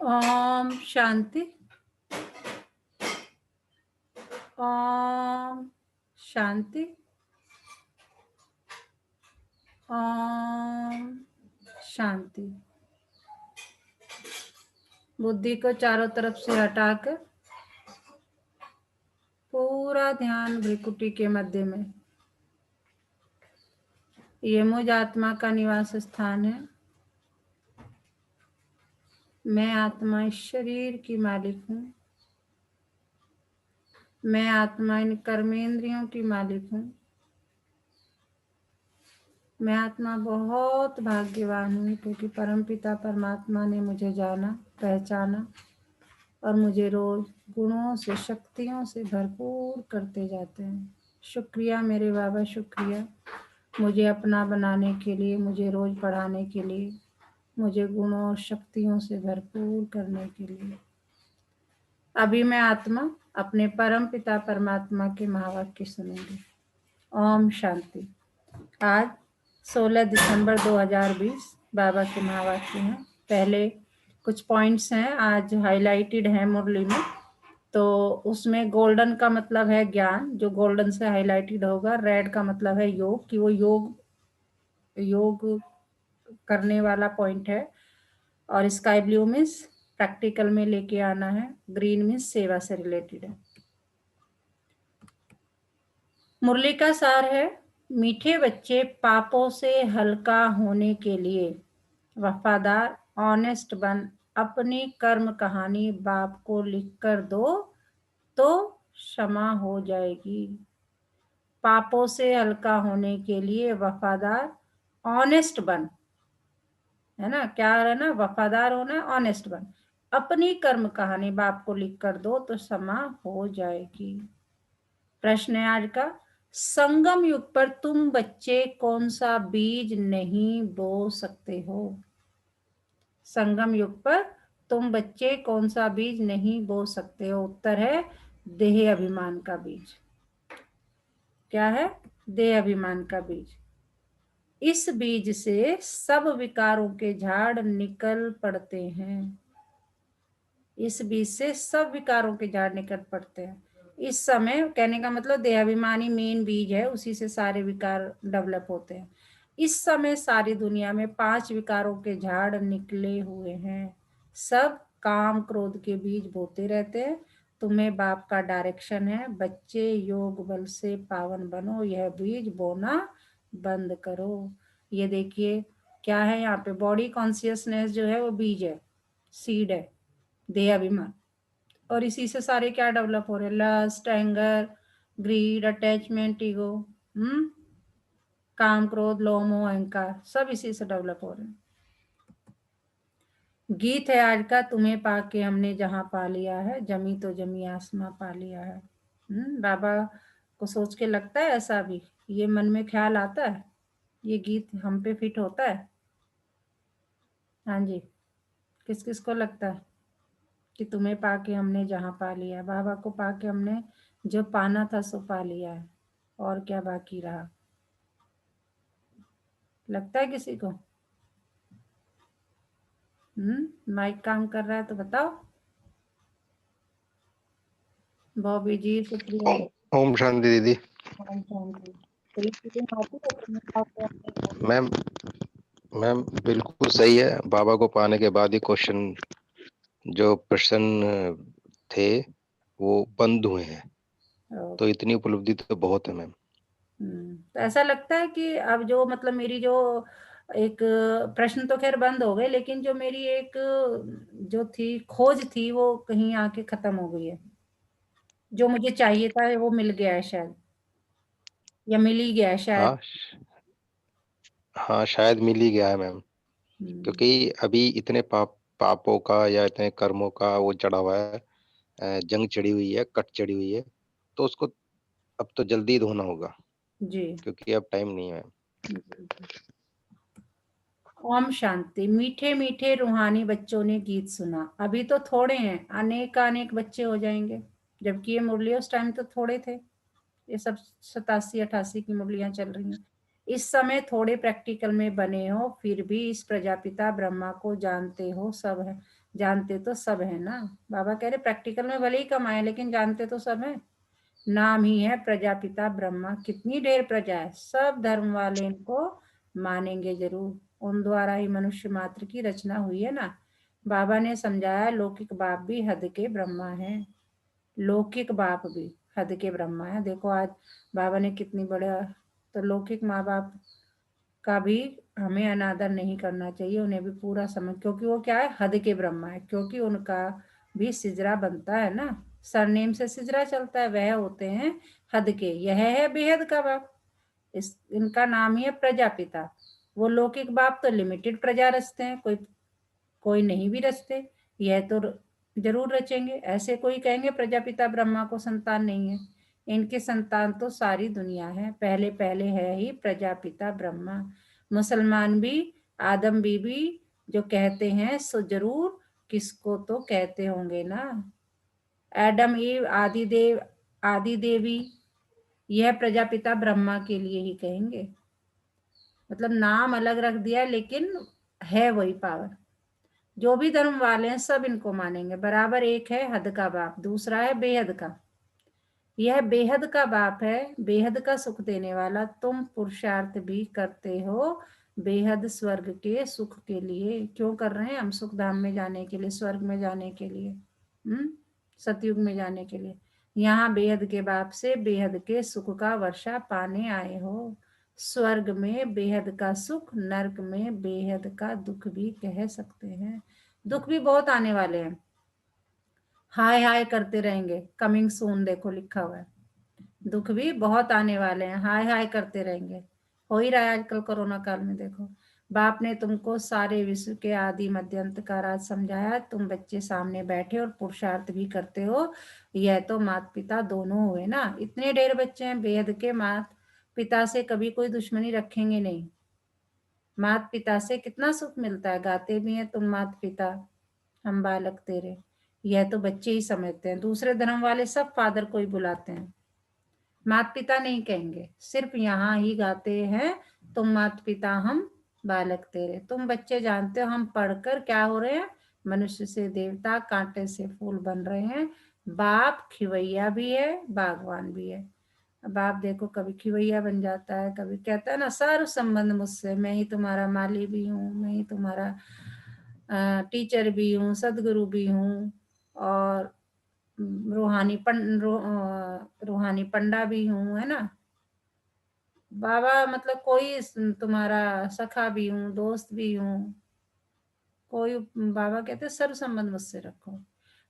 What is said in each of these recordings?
ओम शांति। ओम शांति। ओम शांति। बुद्धि को चारों तरफ से हटाकर पूरा ध्यान भ्रिकुटी के मध्य में। ये मुझ आत्मा का निवास स्थान है। मैं आत्मा इस शरीर की मालिक हूँ। मैं आत्मा इन कर्मेंद्रियों की मालिक हूँ। मैं आत्मा बहुत भाग्यवान हूँ क्योंकि परमपिता परमात्मा ने मुझे जाना, पहचाना और मुझे रोज गुणों से, शक्तियों से भरपूर करते जाते हैं। शुक्रिया मेरे बाबा, शुक्रिया मुझे अपना बनाने के लिए, मुझे रोज पढ़ाने के लिए, मुझे गुणों और शक्तियों से भरपूर करने के लिए। अभी मैं आत्मा अपने परम पिता परमात्मा के महावाक्य सुनेंगे। ओम शांति। आज 16 दिसंबर 2020 बाबा के महावाक्य हैं। पहले कुछ पॉइंट्स हैं, आज हाईलाइटेड है मुरली में। तो उसमें गोल्डन का मतलब है ज्ञान, जो गोल्डन से हाईलाइटेड होगा। रेड का मतलब है योग, कि वो योग करने वाला पॉइंट है। और स्काई ब्लू मीन्स प्रैक्टिकल में लेके आना है। ग्रीन मीन्स सेवा से रिलेटेड है। मुरली का सार है, मीठे बच्चे पापों से हल्का होने के लिए वफादार, ऑनेस्ट बन अपनी कर्म कहानी बाप को लिख कर दो तो क्षमा हो जाएगी। पापों से हल्का होने के लिए वफादार, ऑनेस्ट बन, है ना, क्या है ना, वफादार होना, ऑनेस्ट बन अपनी कर्म कहानी बाप को लिख कर दो तो क्षमा हो जाएगी। प्रश्न है आज का, संगम युग पर तुम बच्चे कौन सा बीज नहीं बो सकते हो? संगम युग पर तुम बच्चे कौन सा बीज नहीं बो सकते हो? उत्तर है देह अभिमान का बीज। क्या है? देह अभिमान का बीज। इस बीज से सब विकारों के झाड़ निकल पड़ते हैं। इस बीज से सब विकारों के झाड़ निकल पड़ते हैं। इस समय कहने का मतलब देहाभिमानी मेन बीज है, उसी से सारे विकार डेवलप होते हैं। इस समय सारी दुनिया में 5 विकारों के झाड़ निकले हुए हैं। सब काम क्रोध के बीज बोते रहते हैं। तुम्हें बाप का डायरेक्शन है, बच्चे योग बल से पावन बनो, यह बीज बोना बंद करो। ये देखिए क्या है यहाँ पे, बॉडी कॉन्शियसनेस जो है वो बीज है, सीड है, देह अभिमान। और इसी से सारे क्या डेवलप हो रहे हैं? Lust, anger, greed, attachment, ego, काम क्रोध लोभ मोह अहंकार, सब इसी से डेवलप हो रहे हैं। गीत है आज का, तुम्हें पाके हमने जहां पा लिया है, जमी तो जमी आसमां पा लिया है। बाबा को सोच के लगता है ऐसा भी, ये मन में ख्याल आता है, ये गीत हम पे फिट होता है? हाँ जी, किस किस को लगता है कि तुम्हें पाके हमने जहां पा लिया? बाबा को पाके हमने जो पाना था सो पा लिया है, और क्या बाकी रहा? लगता है किसी को? माइक काम कर रहा है तो बताओ। बॉबी जी, सुप्रिया। ओम शांति दीदी। ओम शांति। तो ये चीजें आती है तुम्हें पाके हमने। मैम मैम बिल्कुल सही है। बाबा को पाने के बाद ही क्वेश्चन, जो प्रश्न थे वो बंद हुए हैं। तो इतनी उपलब्धि तो बहुत है मैम। तो ऐसा लगता है कि अब जो मतलब मेरी जो एक प्रश्न तो खैर बंद हो गए, लेकिन जो मेरी एक जो थी खोज थी वो कहीं आके खत्म हो गई है। जो मुझे चाहिए था वो मिल गया है शायद, या मिल ही गया है शायद। हाँ हाँ, शायद मिल ही गया है मैम। क्योंकि अभी इतने पापों का या इतने कर्मों का वो चढ़ा हुआ है, जंग चढ़ी हुई है, कट चढ़ी हुई है। तो उसको अब तो जल्दी धोना होगा, जी। क्योंकि अब टाइम नहीं है। ओम शांति। मीठे मीठे रूहानी बच्चों ने गीत सुना। अभी तो थोड़े हैं, अनेक अनेक बच्चे हो जाएंगे। जबकि ये मुरली उस टाइम तो थोड़े थे, ये सब 87-88 की मुरलियां चल रही हैं। इस समय थोड़े प्रैक्टिकल में बने हो, फिर भी इस प्रजापिता ब्रह्मा को जानते हो सब है, जानते तो सब है ना। बाबा कह रहे प्रैक्टिकल में भले ही कमाए लेकिन जानते तो सब है। नाम ही है प्रजापिता ब्रह्मा। कितनी ढेर प्रजा है, सब धर्म वाले इनको मानेंगे जरूर। उन द्वारा ही मनुष्य मात्र की रचना हुई है ना। बाबा ने समझाया लौकिक बाप भी हद के ब्रह्मा है, लौकिक बाप भी हद के ब्रह्मा है। देखो आज बाबा ने कितनी बड़ा, तो लौकिक माँ बाप का भी हमें अनादर नहीं करना चाहिए, उन्हें भी पूरा समझ, क्योंकि वो क्या है, हद के ब्रह्मा है, क्योंकि उनका भी सिजरा बनता है ना, सरनेम से सिजरा चलता है, वह होते हैं हद के। यह है बेहद का बाप, इनका नाम ही है प्रजापिता। वो लौकिक बाप तो लिमिटेड प्रजा रचते हैं, कोई कोई नहीं भी रचते, यह तो जरूर रचेंगे। ऐसे कोई कहेंगे प्रजापिता ब्रह्मा को संतान नहीं है, इनके संतान तो सारी दुनिया है, पहले पहले है ही प्रजापिता ब्रह्मा। मुसलमान भी आदम बीबी जो कहते हैं सो जरूर किसको तो कहते होंगे ना, एडम ईव आदि देवी, यह प्रजापिता ब्रह्मा के लिए ही कहेंगे। मतलब नाम अलग रख दिया लेकिन है वही पावर। जो भी धर्म वाले हैं सब इनको मानेंगे बराबर। एक है हद का बाप, दूसरा है बेहद का। यह बेहद का बाप है, बेहद का सुख देने वाला। तुम पुरुषार्थ भी करते हो बेहद स्वर्ग के सुख के लिए। क्यों कर रहे हैं हम? सुख धाम में जाने के लिए, स्वर्ग में जाने के लिए, सतयुग में जाने के लिए। यहाँ बेहद के बाप से बेहद के सुख का वर्षा पाने आए हो। स्वर्ग में बेहद का सुख, नरक में बेहद का दुख भी कह सकते हैं। दुख भी बहुत आने वाले हैं, हाय हाय करते रहेंगे, कमिंग सून देखो लिखा हुआ है। दुख भी बहुत आने वाले हैं, हाय हाय करते रहेंगे। हो ही रहा है आजकल कोरोना काल में। देखो बाप ने तुमको सारे विश्व के आदि मध्य अंत का राज समझाया, तुम बच्चे सामने बैठे और पुरुषार्थ भी करते हो। यह तो माता पिता दोनों हुए ना। इतने ढेर बच्चे हैं, बेहद के माता पिता से कभी कोई दुश्मनी रखेंगे नहीं। माता पिता से कितना सुख मिलता है, गाते भी हैं तुम माता पिता हम बालक तेरे। यह तो बच्चे ही समझते हैं, दूसरे धर्म वाले सब फादर को ही बुलाते हैं, माता पिता नहीं कहेंगे। सिर्फ यहाँ ही गाते हैं तुम माता पिता हम बालक तेरे। तुम बच्चे जानते हो हम पढ़कर क्या हो रहे हैं, मनुष्य से देवता, कांटे से फूल बन रहे हैं। बाप खिवैया भी है, बागवान भी है। बाप देखो कभी खिवैया बन जाता है, कभी कहता है ना सर्व संबंध मुझसे, मैं ही तुम्हारा माली भी हूँ, मैं ही तुम्हारा टीचर भी हूँ, सदगुरु भी हूँ, और रूहानी पंडा भी हूँ, है ना। बाबा मतलब कोई तुम्हारा सखा भी हूँ, दोस्त भी हूँ, कोई बाबा कहते सर्व संबंध मुझसे रखो।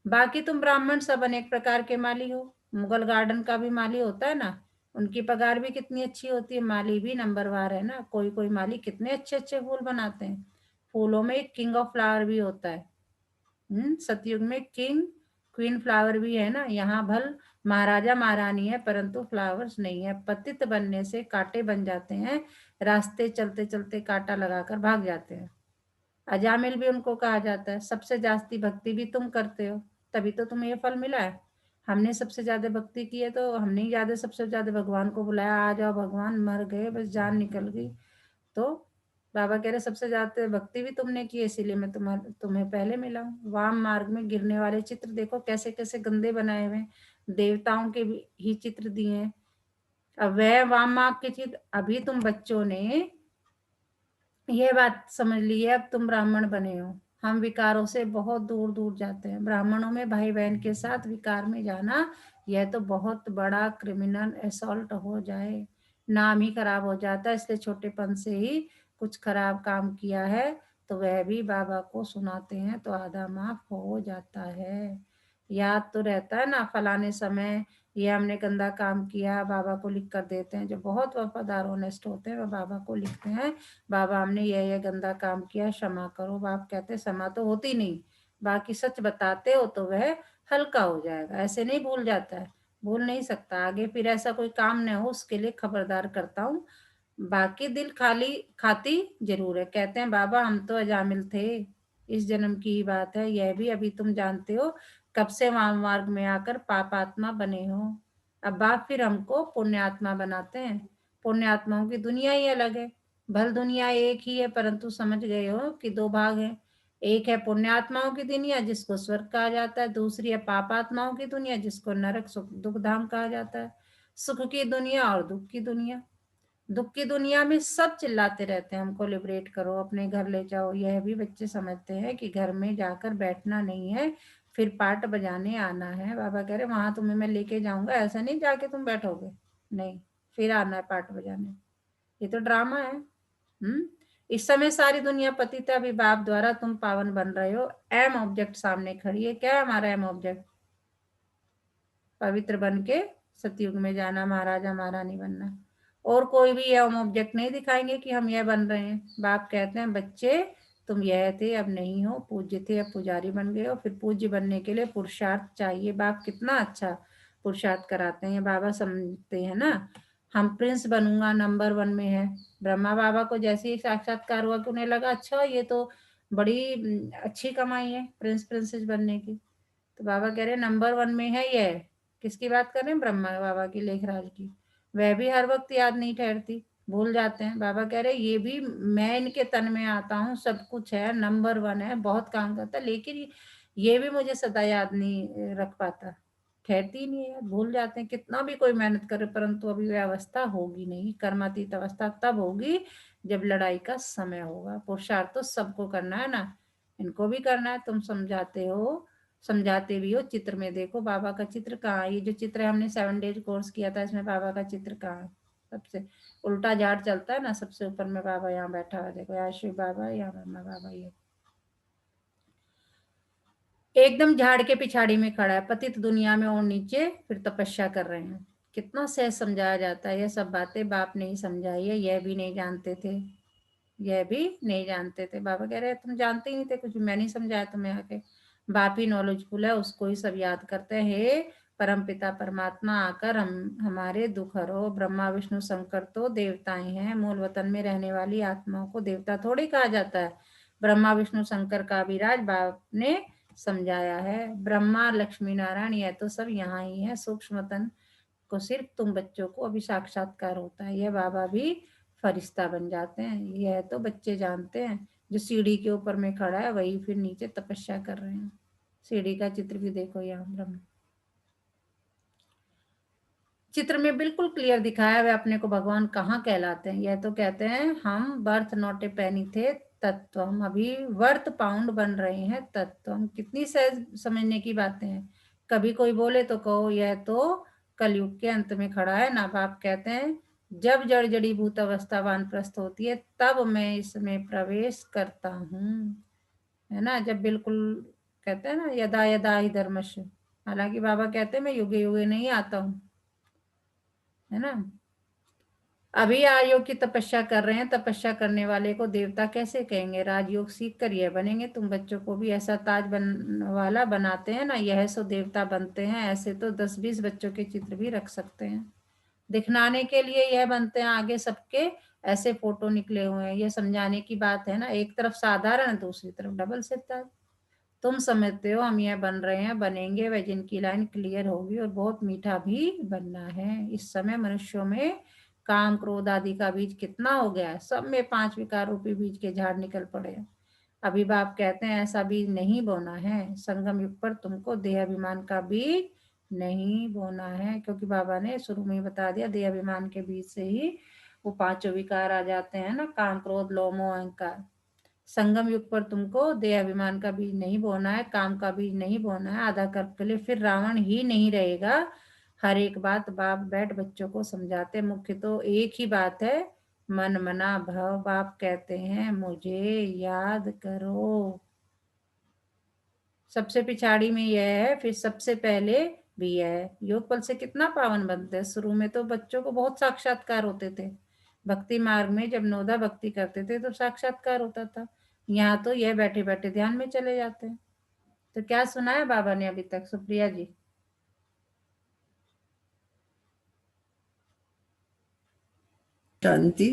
बाकी तुम ब्राह्मण सब अनेक प्रकार के माली हो। मुगल गार्डन का भी माली होता है ना, उनकी पगार भी कितनी अच्छी होती है, माली भी नंबरवार है ना। कोई कोई माली कितने अच्छे अच्छे फूल बनाते हैं, फूलों में एक किंग ऑफ फ्लावर भी होता है। सतयुग में किंग क्वीन फ्लावर भी है ना। यहाँ भल महाराजा महारानी है परंतु फ्लावर्स नहीं है। पतित बनने से कांटे बन जाते हैं, रास्ते चलते चलते कांटा लगाकर भाग जाते हैं। अजामिल भी उनको कहा जाता है। सबसे जास्ती भक्ति भी तुम करते हो, तभी तो तुम्हें ये फल मिला है। हमने सबसे ज्यादा भक्ति की है तो हमने ही ज्यादा सबसे ज्यादा भगवान को बुलाया, आ जाओ भगवान, मर गए बस जान निकल गई। तो बाबा कह रहे सबसे ज्यादा भक्ति भी तुमने की, इसीलिए मैं तुम्हें पहले मिला हूँ। वाम मार्ग में गिरने वाले चित्र देखो कैसे कैसे गंदे बनाए हुए, देवताओं के भी ही चित्र दिए हैं। अब वह वाम मार्ग के चित्र, अभी तुम बच्चों ने ये बात समझ ली है, अब तुम ब्राह्मण बने हो। हम विकारों से बहुत दूर दूर जाते हैं। ब्राह्मणों में भाई बहन के साथ विकार में जाना, यह तो बहुत बड़ा क्रिमिनल असॉल्ट हो जाए, नाम ही खराब हो जाता है। इसलिए छोटेपन से ही कुछ खराब काम किया है तो वह भी बाबा को सुनाते हैं तो आधा माफ हो जाता है। याद तो रहता है ना, फलाने समय ये हमने गंदा काम किया, बाबा को लिख कर देते हैं। जो बहुत वफादार ऑनेस्ट होते हैं वह बाबा को लिखते हैं, बाबा हमने यह गंदा काम किया, क्षमा करो। बाप कहते क्षमा तो होती नहीं, बाकी सच बताते हो तो वह हल्का हो जाएगा। ऐसे नहीं भूल जाता है, भूल नहीं सकता। आगे फिर ऐसा कोई काम न हो उसके लिए खबरदार करता हूँ। बाकी दिल खाली खाती जरूर है। कहते हैं बाबा हम तो अजामिल थे, इस जन्म की ही बात है, यह भी अभी तुम जानते हो, कब से वाम मार्ग में आकर पाप आत्मा बने हो। अब बाप फिर हमको पुण्यात्मा बनाते हैं। पुण्य आत्माओं की दुनिया ही अलग है। भल दुनिया एक ही है, परंतु समझ गए हो कि दो भाग हैं। एक है पुण्य आत्माओं की दुनिया जिसको स्वर्ग कहा जाता है, दूसरी है पाप आत्माओं की दुनिया जिसको नरक सुख दुख धाम कहा जाता है। सुख की दुनिया और दुख की दुनिया। दुख की दुनिया में सब चिल्लाते रहते हैं हमको लिबरेट करो, अपने घर ले जाओ। यह भी बच्चे समझते हैं कि घर में जाकर बैठना नहीं है, फिर पाठ बजाने आना है। बाबा कह रहे वहां तुम्हें मैं लेके जाऊंगा, ऐसा नहीं जाके तुम बैठोगे, नहीं, फिर आना है पाठ बजाने। ये तो ड्रामा है। इस समय सारी दुनिया पतित है, अभी बाप द्वारा तुम पावन बन रहे हो। एम ऑब्जेक्ट सामने खड़ी है। क्या है हमारा एम ऑब्जेक्ट? पवित्र बन के सतयुग में जाना, महाराजा महारानी बनना। और कोई भी एम ऑब्जेक्ट नहीं दिखाएंगे कि हम यह बन रहे हैं। बाप कहते हैं बच्चे तुम यह थे अब नहीं हो, पूज्य थे अब पुजारी बन गए हो। फिर पूज्य बनने के लिए पुरुषार्थ चाहिए। बाप कितना अच्छा पुरुषार्थ कराते हैं, बाबा समझते हैं ना। हम प्रिंस बनूंगा, नंबर 1 में है। ब्रह्मा बाबा को जैसे ही साक्षात्कार हुआ कि उन्हें लगा अच्छा ये तो बड़ी अच्छी कमाई है प्रिंस प्रिंसेस बनने की। तो बाबा कह रहे नंबर 1 में है ये। किसकी बात कर रहे हैं? ब्रह्मा बाबा की, लेखराज की। वह भी हर वक्त याद नहीं ठहरती, भूल जाते हैं। बाबा कह रहे ये भी मैं इनके तन में आता हूँ, सब कुछ है, नंबर 1 है, बहुत काम करता है, लेकिन ये भी मुझे सदा याद नहीं रख पाता, ठहरती ही नहीं है, भूल जाते हैं। कितना भी कोई मेहनत करे, परंतु अभी वह अवस्था होगी नहीं। कर्मातीत अवस्था तब होगी जब लड़ाई का समय होगा। पुरुषार्थ तो सबको करना है ना, इनको भी करना है। तुम समझाते हो, समझाते भी हो। चित्र में देखो बाबा का चित्र कहाँ है? ये जो चित्र हमने 7 डेज कोर्स किया था, इसमें बाबा का चित्र कहाँ है? सबसे उल्टा झाड़ चलता है ना, सबसे ऊपर में बाबा यहाँ बैठा हुआ, देखो यहाँ शिव बाबा, यहाँ ब्रह्मा बाबा, ये एकदम झाड़ के पिछाड़ी में खड़ा है। पतित दुनिया में और नीचे फिर तपस्या कर रहे हैं। कितना सहज समझाया जाता है। यह सब बातें बाप ने ही समझाई है, यह भी नहीं जानते थे, यह भी नहीं जानते थे। बाबा कह रहे तुम जानते ही नहीं थे कुछ, मैं नहीं समझाया तुम्हें आके। बाप ही नॉलेजफुल है, उसको ही सब याद करते हैं। हे परम पिता परमात्मा आकर हमारे दुख हरो। ब्रह्मा विष्णु शंकर तो देवताएं हैं, मूल वतन में रहने वाली आत्माओं को देवता थोड़ी कहा जाता है। ब्रह्मा विष्णु शंकर का भी राज बाप ने समझाया है। ब्रह्मा लक्ष्मी नारायण यह तो सब यहाँ ही है, सूक्ष्म तन को सिर्फ तुम बच्चों को अभी साक्षात्कार होता है। यह बाबा भी फरिश्ता बन जाते हैं, यह तो बच्चे जानते हैं। जो सीढ़ी के ऊपर में खड़ा है वही फिर नीचे तपस्या कर रहे हैं। सीढ़ी का चित्र भी देखो यहाँ ब्रह्म चित्र में बिल्कुल क्लियर दिखाया है अपने को भगवान कहाँ कहलाते हैं। यह तो कहते हैं हम बर्थ नॉट ए पेनी थे तत्व, हम अभी वर्थ पाउंड बन रहे हैं तत्व। हम कितनी सहज समझने की बातें हैं। कभी कोई बोले तो कहो यह तो कलयुग के अंत में खड़ा है ना। बाप कहते हैं जब जड़ जड़ी भूत अवस्था वानप्रस्थ होती है तब मैं इसमें प्रवेश करता हूँ, है ना। जब बिल्कुल कहते हैं ना यदा यदा ही धर्मस्य, हालांकि बाबा कहते हैं मैं युगे युगे नहीं आता हूँ, है ना। अभी आयोग की तपस्या कर रहे हैं, तपस्या करने वाले को देवता कैसे कहेंगे? राजयोग सीख कर यह बनेंगे। तुम बच्चों को भी ऐसा ताज वाला बनाते हैं ना, यह सो देवता बनते हैं। ऐसे तो 10-20 बच्चों के चित्र भी रख सकते हैं, दिखलाने के लिए यह बनते हैं। आगे सबके ऐसे फोटो निकले हुए हैं, यह समझाने की बात है ना। एक तरफ साधारण, दूसरी तरफ डबल सितार। तुम समझते हो हम यह बन रहे हैं, बनेंगे। वह जिनकी लाइन क्लियर होगी और बहुत मीठा भी बनना है। इस समय मनुष्यों में काम क्रोध आदि का बीज कितना हो गया है, सब में 5 विकार रूपी बीज के झाड़ निकल पड़े हैं। अभी बाप कहते हैं ऐसा बीज नहीं बोना है। संगम युग पर तुमको देह अभिमान का बीज नहीं बोना है, क्योंकि बाबा ने शुरू में ही बता दिया देह अभिमान के बीज से ही वो 5 विकार आ जाते हैं ना, काम क्रोध लोभ मोह अहंकार। संगम युग पर तुमको देह अभिमान का बीज नहीं बोना है, काम का बीज नहीं बोना है। आधा कल्प के लिए फिर रावण ही नहीं रहेगा। हर एक बात बाप बैठ बच्चों को समझाते। मुख्य तो एक ही बात है, मन मना भव। बाप कहते हैं मुझे याद करो। सबसे पिछाड़ी में यह है, फिर सबसे पहले भी यह है। योग बल से कितना पावन बनते हैं। शुरू में तो बच्चों को बहुत साक्षात्कार होते थे। भक्ति मार्ग में जब नोदा भक्ति करते थे तो साक्षात्कार होता था। यहाँ तो यह बैठे बैठे ध्यान में चले जाते हैं। तो क्या सुना है बाबा ने अभी तक, सुप्रिया जी? शांति।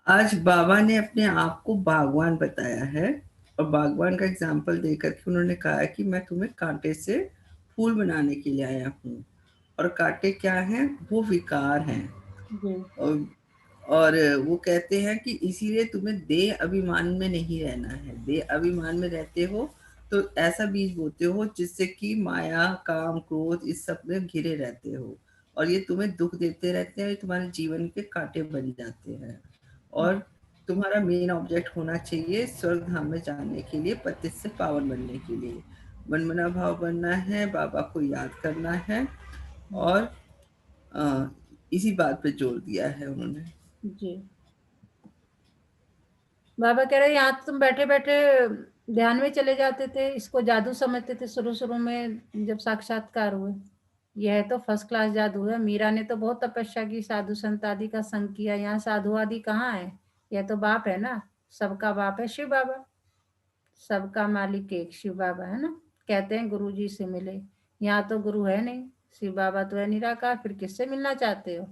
आज बाबा ने अपने आप को बागवान बताया है और बागवान का एग्जाम्पल देकर के उन्होंने कहा है कि मैं तुम्हें कांटे से फूल बनाने के लिए आया हूँ। और कांटे क्या हैं? वो विकार हैं। जी और वो कहते हैं कि इसीलिए तुम्हें देह अभिमान में नहीं रहना है। देह अभिमान में रहते हो तो ऐसा बीज बोते हो जिससे कि माया, काम, क्रोध इस सब में घिरे रहते हो, और ये तुम्हें दुख देते रहते हैं, तुम्हारे जीवन के कांटे बन जाते हैं। और तुम्हारा मेन ऑब्जेक्ट होना चाहिए स्वर्ग धाम में जाने के लिए, पतित से पावन बनने के लिए। मनमना भाव बनना है, बाबा को याद करना है, और इसी बात पे जोर दिया है उन्होंने। जी। बाबा कह रहे यहाँ तो तुम बैठे बैठे ध्यान में चले जाते थे, इसको जादू समझते थे शुरू शुरू में जब साक्षात्कार हुए। यह तो फर्स्ट क्लास जादू है। मीरा ने तो बहुत तपस्या की, साधु संत आदि का संग किया। यहाँ साधु आदि कहाँ है? यह तो बाप है ना, सबका बाप है शिव बाबा, सबका मालिक एक शिव बाबा है ना। कहते हैं गुरु जी से मिले, यहाँ तो गुरु है नहीं, शिव बाबा तो है निराकार, फिर किससे मिलना चाहते हो?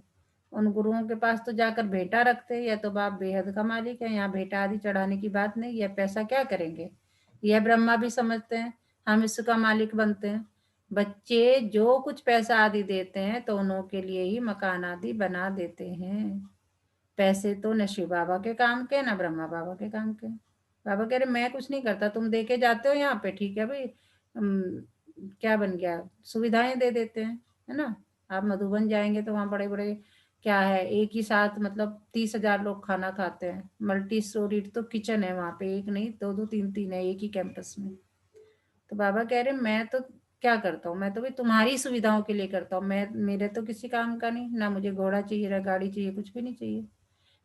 उन गुरुओं के पास तो जाकर भेंटा रखते, यह तो बाप बेहद का मालिक है, यहाँ भेंटा आदि चढ़ाने की बात नहीं। यह पैसा क्या करेंगे? यह ब्रह्मा भी समझते हैं, हम इसका मालिक बनते हैं। बच्चे जो कुछ पैसा आदि देते हैं तो उन्हों के लिए ही मकान आदि बना देते हैं। पैसे तो न शिव बाबा के काम के न ब्रह्मा बाबा के काम के। बाबा कह रहे मैं कुछ नहीं करता, तुम दे के जाते हो यहाँ पे, ठीक है भाई, क्या बन गया, सुविधाएं दे देते हैं, है ना। आप मधुबन जाएंगे तो वहाँ बड़े बड़े क्या है, एक ही साथ मतलब 30,000 लोग खाना खाते हैं। मल्टी स्टोरी तो किचन है वहाँ पे, एक नहीं दो दो तीन तीन है एक ही कैंपस में। तो बाबा कह रहे मैं तो क्या करता हूँ, मैं तो भाई तुम्हारी सुविधाओं के लिए करता हूँ, मैं मेरे तो किसी काम का नहीं, ना मुझे घोड़ा चाहिए ना गाड़ी चाहिए, कुछ भी नहीं चाहिए।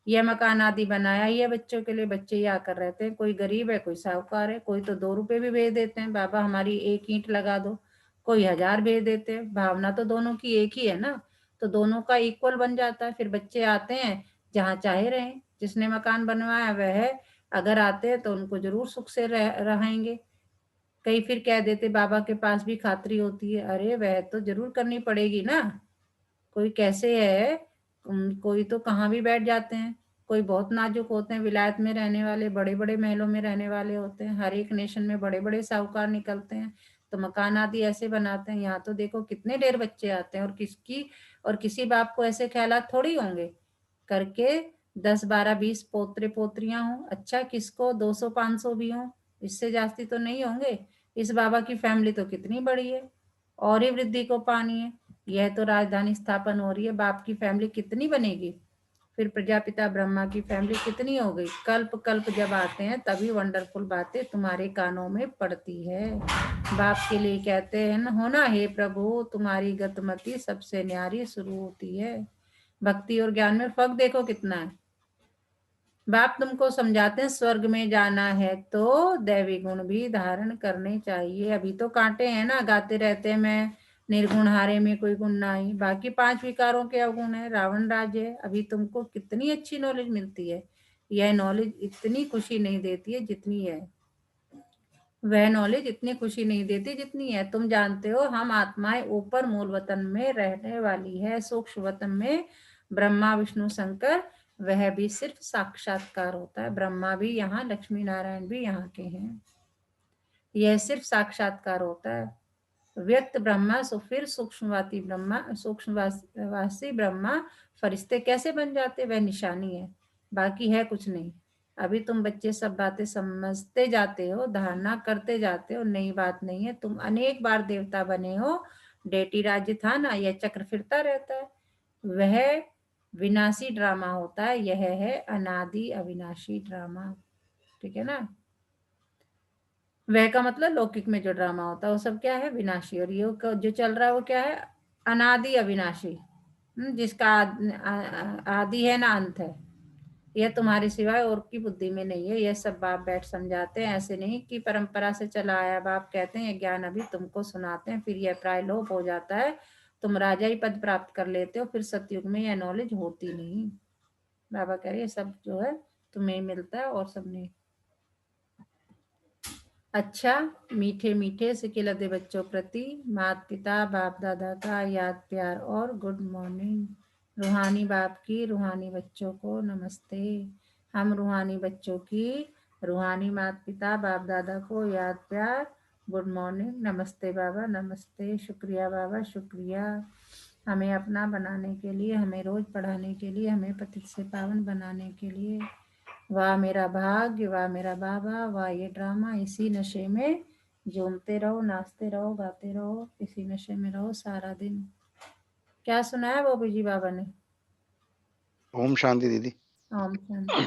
यह मकान आदि बनाया ही है बच्चों के लिए, बच्चे ही आकर रहते हैं, कोई गरीब है कोई साहूकार है, कोई तो 2 रुपए भी भेज देते हैं, बाबा हमारी एक ईंट लगा दो, कोई 1000 भेज देते हैं। भावना तो दोनों की एक ही है ना, तो दोनों का इक्वल बन जाता है। फिर बच्चे आते हैं जहाँ चाहे रहें, जिसने मकान बनवाया वह अगर आते हैं तो उनको जरूर सुख से रहेंगे। कई फिर कह देते बाबा के पास भी खातरी होती है, अरे वह तो जरूर करनी पड़ेगी ना, कोई कैसे है, कोई तो कहाँ भी बैठ जाते हैं, कोई बहुत नाजुक होते हैं, विलायत में रहने वाले, बड़े बड़े महलों में रहने वाले होते हैं, हर एक नेशन में बड़े बड़े साहूकार निकलते हैं, तो मकान आदि ऐसे बनाते हैं। यहाँ तो देखो कितने ढेर बच्चे आते हैं, और किसी बाप को ऐसे ख्यालात थोड़ी होंगे करके 10 12 20 पोतरे पोतरियां हों, अच्छा किसको 200 500 भी हों, इससे जास्ती तो नहीं होंगे। इस बाबा की फैमिली तो कितनी बड़ी है, और ही वृद्धि को पानी है। यह तो राजधानी स्थापन हो रही है, बाप की फैमिली कितनी बनेगी, फिर प्रजापिता ब्रह्मा की फैमिली कितनी हो गई। कल्प कल्प जब आते हैं तभी वंडरफुल बातें तुम्हारे कानों में पड़ती है। बाप के लिए कहते हैं ना, होना हे प्रभु तुम्हारी गतमति सबसे न्यारी शुरू होती है। भक्ति और ज्ञान में फर्क देखो कितना है। बाप तुमको समझाते हैं स्वर्ग में जाना है तो दैवी गुण भी धारण करने चाहिए। अभी तो कांटे हैं ना, गाते रहते हैं मैं निर्गुण हारे में कोई गुण नहीं, बाकी 5 विकारों के अवगुण है, रावण राज है। अभी तुमको कितनी अच्छी नॉलेज मिलती है, यह नॉलेज इतनी खुशी नहीं देती है जितनी है, वह नॉलेज इतनी खुशी नहीं देती जितनी है। तुम जानते हो हम आत्माएं ऊपर मूल वतन में रहने वाली है, सूक्ष्म वतन में ब्रह्मा विष्णु शंकर, वह भी सिर्फ साक्षात्कार होता है। ब्रह्मा भी यहाँ, लक्ष्मी नारायण भी यहाँ के हैं, यह सिर्फ साक्षात्कार होता है। व्यक्त ब्रह्मा सो फिर सूक्ष्मवासी ब्रह्मा, सूक्ष्मवासी ब्रह्मा फरिश्ते कैसे बन जाते, वह निशानी है, बाकी है कुछ नहीं। अभी तुम बच्चे सब बातें समझते जाते हो, धारणा करते जाते हो, नई बात नहीं है। तुम अनेक बार देवता बने हो, डेटी राज्य था ना, यह चक्र फिरता रहता है, वह विनाशी ड्रामा होता है, यह है अनादि अविनाशी ड्रामा, ठीक है ना। वह का मतलब लौकिक में जो ड्रामा होता है वो सब क्या है, विनाशी, और ये जो चल रहा है वो क्या है, अनादि अविनाशी, जिसका आदि है ना अंत है। यह तुम्हारे सिवाय और की बुद्धि में नहीं है, यह सब बाप बैठ समझाते हैं, ऐसे नहीं कि परंपरा से चला आया। बाप कहते हैं ज्ञान अभी तुमको सुनाते हैं, फिर यह प्राय लोप हो जाता है, तुम राजा ही पद प्राप्त कर लेते हो, फिर सतयुग में यह नॉलेज होती नहीं। बाबा कह रहे ये सब जो है तुम्हें मिलता है और सब नहीं। अच्छा, मीठे मीठे सिकिलते बच्चों प्रति माता पिता बाप दादा का याद प्यार और गुड मॉर्निंग। रूहानी बाप की रूहानी बच्चों को नमस्ते। हम रूहानी बच्चों की रूहानी माता पिता बाप दादा को याद प्यार, गुड मॉर्निंग, नमस्ते बाबा, नमस्ते, शुक्रिया बाबा, शुक्रिया। हमें अपना बनाने के लिए, हमें रोज पढ़ाने के लिए, हमें पतित से पावन बनाने के लिए। वाह मेरा भाग्य, वाह मेरा बाबा, वाह ये ड्रामा। इसी नशे में झूमते रहो, नाचते रहो, गाते रहो, इसी नशे में रहो सारा दिन। क्या सुनाया बाबू जी बाबा ने? ओम शांति दीदी। ओम शांति।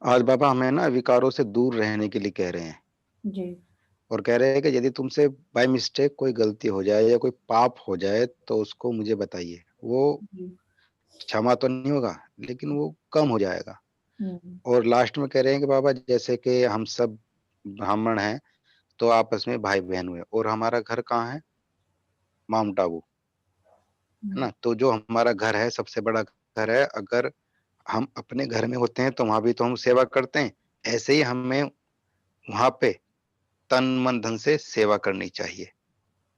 आज बाबा हमें ना विकारों से दूर रहने के लिए कह रहे हैं, जी और कह रहे हैं कि यदि तुमसे बाय मिस्टेक कोई गलती हो जाए या कोई पाप हो जाए तो उसको मुझे बताइए। वो जी। क्षमा तो नहीं होगा, लेकिन वो कम हो जाएगा। हम्म। और लास्ट में कह रहे हैं कि बाबा जैसे कि हम सब ब्राह्मण हैं, तो आपस में भाई बहन हुए, और हमारा घर कहाँ है? माउंट आबू, है ना? तो जो हमारा घर है, सबसे बड़ा घर है। अगर हम अपने घर में होते हैं तो वहां भी तो हम सेवा करते हैं, ऐसे ही हमें वहां पे तन मन धन से सेवा करनी चाहिए।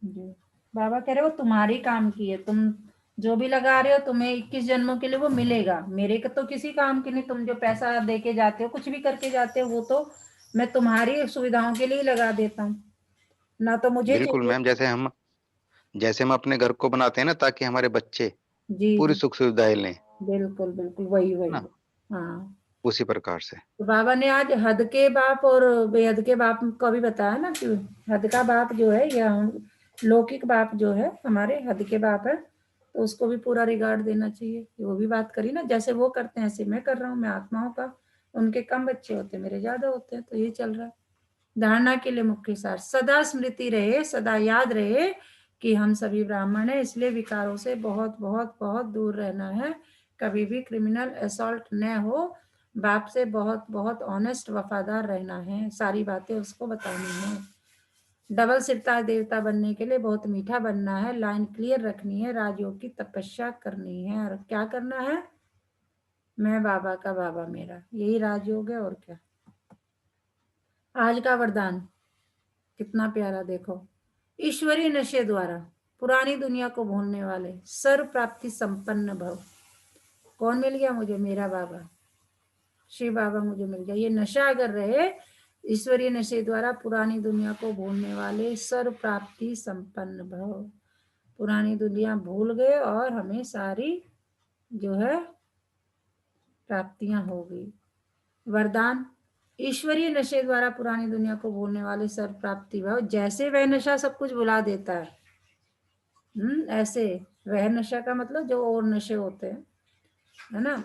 जी। बाबा कह रहे वो तुम्हारी काम की है, तुम जो भी लगा रहे हो तुम्हें 21 जन्मों के लिए वो मिलेगा। मेरे को तो किसी काम की नहीं। तुम जो पैसा दे के जाते हो, कुछ भी करके जाते हो, वो तो मैं तुम्हारी सुविधाओं के लिए ही लगा देता हूँ ना, तो मुझे बिल्कुल चाहिए। मैम, जैसे हम अपने घर को बनाते हैं ना, ताकि हमारे बच्चे जी पूरी जी। सुख सुविधाएं लें, है बिल्कुल बिल्कुल, वही वही। ना? हाँ। उसी प्रकार से। तो बाबा ने आज हद के बाप और बेहद के बाप को भी बताया ना कि हद का बाप जो है या लौकिक बाप जो है हमारे हद के बाप है, तो उसको भी पूरा रिगार्ड देना चाहिए। कि वो भी बात करी ना, जैसे वो करते हैं ऐसे मैं कर रहा हूँ। मैं आत्माओं का, उनके कम बच्चे होते हैं, मेरे ज्यादा होते हैं, तो ये चल रहा है। धारणा के लिए मुख्य सार सदा स्मृति रहे, सदा याद रहे कि हम सभी ब्राह्मण हैं, इसलिए विकारों से बहुत बहुत बहुत दूर रहना है। कभी भी क्रिमिनल असॉल्ट न हो। बाप से बहुत बहुत ऑनेस्ट वफादार रहना है, सारी बातें उसको बतानी है। डबल सिरताज देवता बनने के लिए बहुत मीठा बनना है, लाइन क्लियर रखनी है, राजयोग की तपस्या करनी है। और क्या करना है? मैं बाबा का, बाबा मेरा, यही राजयोग है और क्या। आज का वरदान कितना प्यारा देखो। ईश्वरीय नशे द्वारा पुरानी दुनिया को भूलने वाले सर्व प्राप्ति संपन्न भव। कौन मिल गया मुझे? मेरा बाबा, शिव बाबा मुझे मिल गया। ये नशा अगर रहे, ईश्वरीय नशे द्वारा पुरानी दुनिया को भूलने वाले सर्व प्राप्ति संपन्न भव। पुरानी दुनिया भूल गए और हमें सारी जो है प्राप्तियां हो गई। वरदान ईश्वरीय नशे द्वारा पुरानी दुनिया को भूलने वाले सर्व प्राप्ति भाव। जैसे वह नशा सब कुछ भुला देता है, ऐसे वह नशा का मतलब जो और नशे होते हैं, है ना?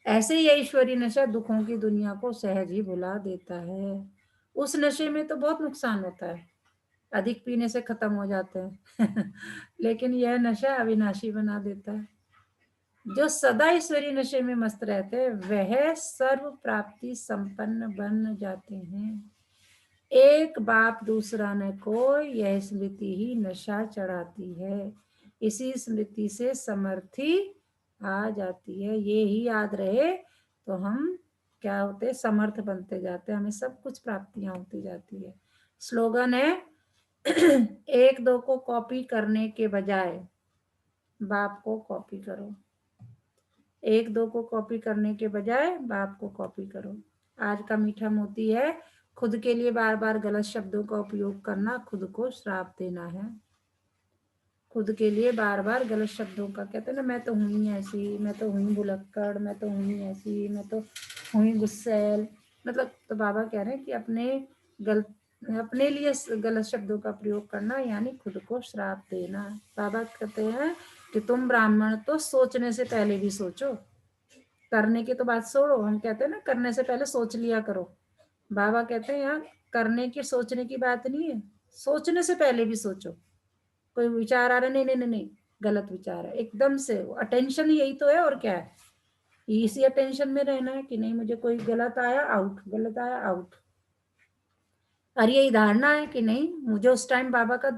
ऐसे ही ईश्वरीय नशा दुखों की दुनिया को सहज ही भुला देता है। उस नशे में तो बहुत नुकसान होता है, अधिक पीने से खत्म हो जाते हैं लेकिन यह नशा अविनाशी बना देता है। जो सदा ईश्वरीय नशे में मस्त रहते हैं वह सर्व प्राप्ति संपन्न बन जाते हैं। एक बाप दूसरा न कोई, यह स्मृति ही नशा चढ़ाती है। इसी स्मृति से समर्थी आ जाती है। ये ही याद रहे तो हम क्या होते? समर्थ बनते जाते हैं, हमें सब कुछ प्राप्तियां होती जाती है। स्लोगन है एक दो को कॉपी करने के बजाय बाप को कॉपी करो। एक दो को कॉपी करने के बजाय बाप को कॉपी करो। आज का मीठा मोती है, खुद के लिए बार बार गलत शब्दों का उपयोग करना खुद को श्राप देना है। खुद के लिए बार बार गलत शब्दों का, कहते हैं ना, मैं तो हुई ऐसी, मैं तो हुई भुलक्कड़, मैं तो हुई ऐसी, मैं तो हुई गुस्सैल, मतलब। तो बाबा कह रहे हैं कि अपने लिए गलत शब्दों का प्रयोग करना यानी खुद को श्राप देना। बाबा कहते हैं कि तुम ब्राह्मण तो सोचने से पहले भी सोचो, करने की तो बात छोड़ो। हम कहते हैं ना करने से पहले सोच लिया करो। बाबा कहते हैं यहाँ करने की सोचने की बात नहीं है, सोचने से पहले भी सोचो। कोई विचार आ रहा है, नहीं नहीं नहीं नहीं, गलत विचार है, एकदम से अटेंशन यही तो है और क्या है। इसी अटेंशन में रहना है कि नहीं, मुझे कोई गलत आया आउट, गलत आया आउट। और यही धारणा है कि नहीं मुझे उस टाइम बाबा का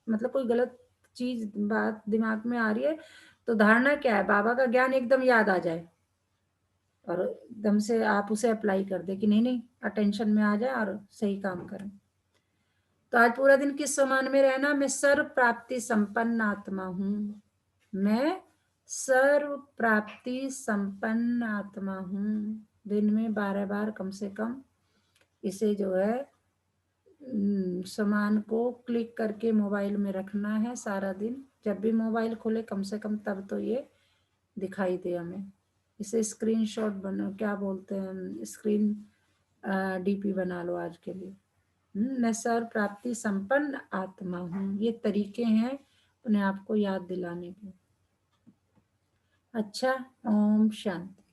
मतलब कोई गलत चीज बात दिमाग में आ रही है, तो धारणा क्या है? बाबा का ज्ञान एकदम याद आ जाए और एकदम से आप उसे अप्लाई कर दे कि नहीं नहीं, अटेंशन में आ जाए और सही काम करें। तो आज पूरा दिन किस समान में रहना? मैं सर्व प्राप्ति संपन्न आत्मा हूँ। मैं सर्व प्राप्ति संपन्न आत्मा हूँ। दिन में 12 बार कम से कम इसे जो है समान को क्लिक करके मोबाइल में रखना है सारा दिन, जब भी मोबाइल खोले कम से कम तब तो ये दिखाई दे हमें। इसे स्क्रीनशॉट बना, क्या बोलते हैं, स्क्रीन डीपी बना लो आज के लिए। मैं सर्व प्राप्ति संपन्न आत्मा हूँ। ये तरीके हैं अपने आप को याद दिलाने के। अच्छा, ओम शांति।